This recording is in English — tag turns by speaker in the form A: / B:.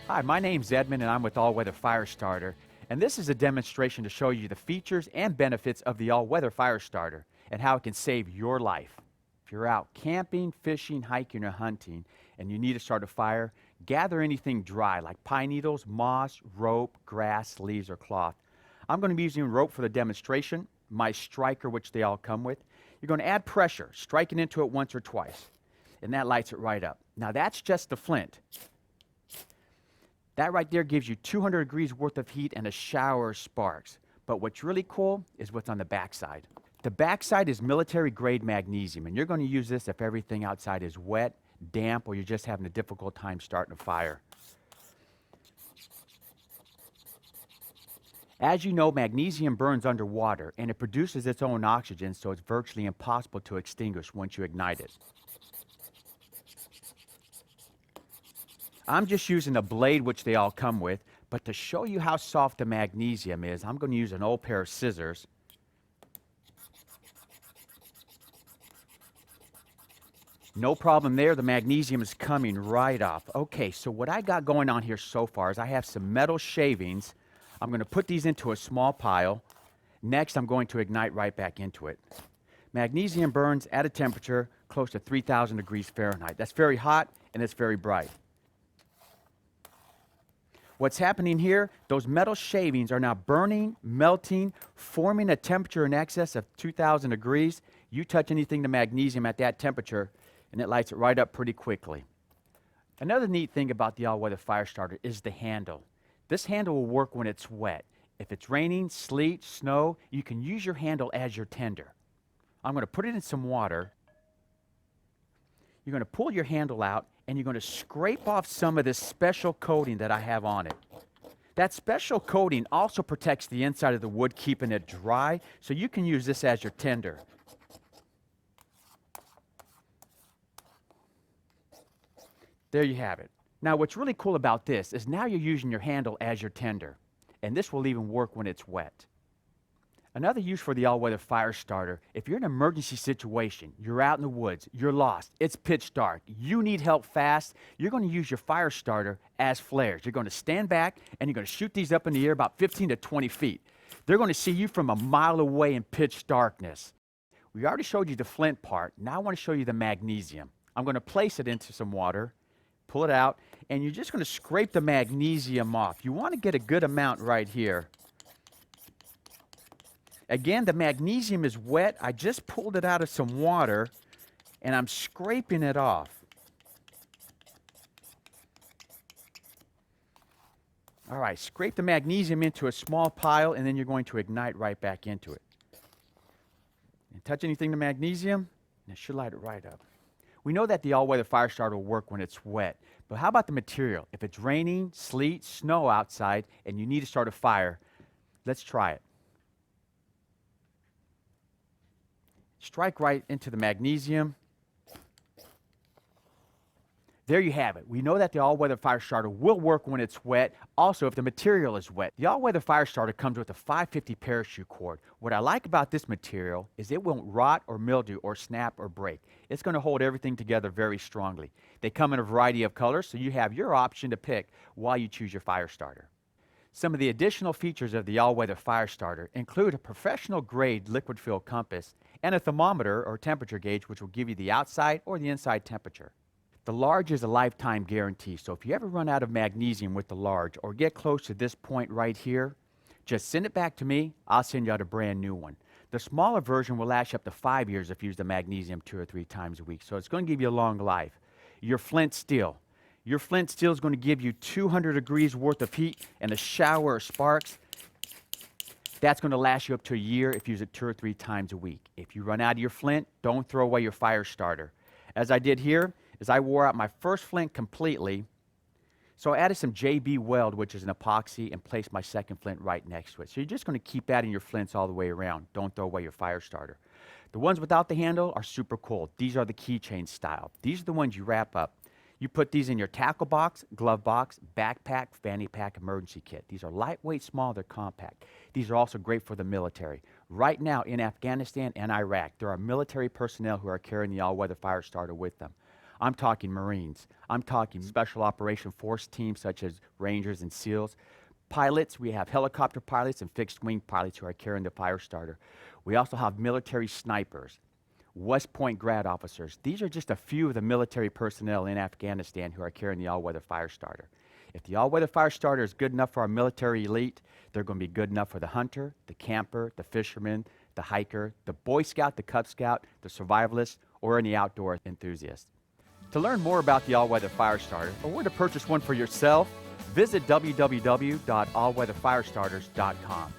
A: Hi, my name's Edmund and I'm with All-Weather Firestarter, and this is a demonstration to show you the features and benefits of the All-Weather Firestarter and how it can save your life. If you're out camping, fishing, hiking, or hunting, and you need to start a fire, gather anything dry like pine needles, moss, rope, grass, leaves, or cloth. I'm going to be using rope for the demonstration, my striker, which they all come with. You're going to add pressure, striking into it once or twice, and that lights it right up. Now that's just the flint. That right there gives you 200 degrees worth of heat and a shower of sparks. But what's really cool is what's on the backside. The backside is military grade magnesium, and you're going to use this if everything outside is wet, damp, or you're just having a difficult time starting a fire. As you know, magnesium burns underwater, and it produces its own oxygen, so it's virtually impossible to extinguish once you ignite it. I'm just using a blade, which they all come with, but to show you how soft the magnesium is, I'm going to use an old pair of scissors. No problem there, the magnesium is coming right off. Okay, so what I got going on here so far is I have some metal shavings. I'm going to put these into a small pile. Next, I'm going to ignite right back into it. Magnesium burns at a temperature close to 3,000 degrees Fahrenheit. That's very hot and it's very bright. What's happening here, those metal shavings are now burning, melting, forming a temperature in excess of 2,000 degrees. You touch anything to magnesium at that temperature, and it lights it right up pretty quickly. Another neat thing about the all-weather fire starter is the handle. This handle will work when it's wet. If it's raining, sleet, snow, you can use your handle as your tender. I'm going to put it in some water. You're going to pull your handle out, and you're going to scrape off some of this special coating that I have on it. That special coating also protects the inside of the wood, keeping it dry, so you can use this as your tinder. There you have it. Now what's really cool about this is now you're using your handle as your tinder, and this will even work when it's wet. Another use for the all-weather fire starter, if you're in an emergency situation, you're out in the woods, you're lost, it's pitch dark, you need help fast, you're going to use your fire starter as flares. You're going to stand back and you're going to shoot these up in the air about 15 to 20 feet. They're going to see you from a mile away in pitch darkness. We already showed you the flint part. Now I want to show you the magnesium. I'm going to place it into some water, pull it out, and you're just going to scrape the magnesium off. You want to get a good amount right here. Again, the magnesium is wet. I just pulled it out of some water, and I'm scraping it off. All right, scrape the magnesium into a small pile, and then you're going to ignite right back into it. And touch anything to magnesium, and it should light it right up. We know that the all-weather fire starter will work when it's wet, but how about the material? If it's raining, sleet, snow outside, and you need to start a fire, let's try it. Strike right into the magnesium. There you have it. We know that the all-weather fire starter will work when it's wet. Also, if the material is wet. The all-weather fire starter comes with a 550 parachute cord. What I like about this material is it won't rot or mildew or snap or break. It's going to hold everything together very strongly. They come in a variety of colors, so you have your option to pick while you choose your fire starter. Some of the additional features of the all-weather fire starter include a professional-grade liquid-filled compass and a thermometer or temperature gauge, which will give you the outside or the inside temperature. The large is a lifetime guarantee, so if you ever run out of magnesium with the large or get close to this point right here, just send it back to me. I'll send you out a brand new one. The smaller version will last you up to 5 years if you use the magnesium 2 or 3 times a week, so it's going to give you a long life. Your flint steel. Your flint steel is going to give you 200 degrees worth of heat and a shower of sparks. That's going to last you up to a year if you use it 2 or 3 times a week. If you run out of your flint, don't throw away your fire starter. As I did here, is I wore out my first flint completely, so I added some JB Weld, which is an epoxy, and placed my second flint right next to it. So you're just going to keep adding your flints all the way around. Don't throw away your fire starter. The ones without the handle are super cool. These are the keychain style. These are the ones you wrap up. You put these in your tackle box, glove box, backpack, fanny pack, emergency kit. These are lightweight, small, they're compact. These are also great for the military. Right now in Afghanistan and Iraq, there are military personnel who are carrying the all-weather fire starter with them. I'm talking Marines. I'm talking Special Operation Force teams such as Rangers and SEALs. Pilots, we have helicopter pilots and fixed wing pilots who are carrying the fire starter. We also have military snipers, West Point grad officers. These are just a few of the military personnel in Afghanistan who are carrying the all-weather fire starter. If the all-weather fire starter is good enough for our military elite, they're going to be good enough for the hunter, the camper, the fisherman, the hiker, the Boy Scout, the Cub Scout, the survivalist, or any outdoor enthusiast. To learn more about the all-weather fire starter or where to purchase one for yourself, visit www.allweatherfirestarters.com.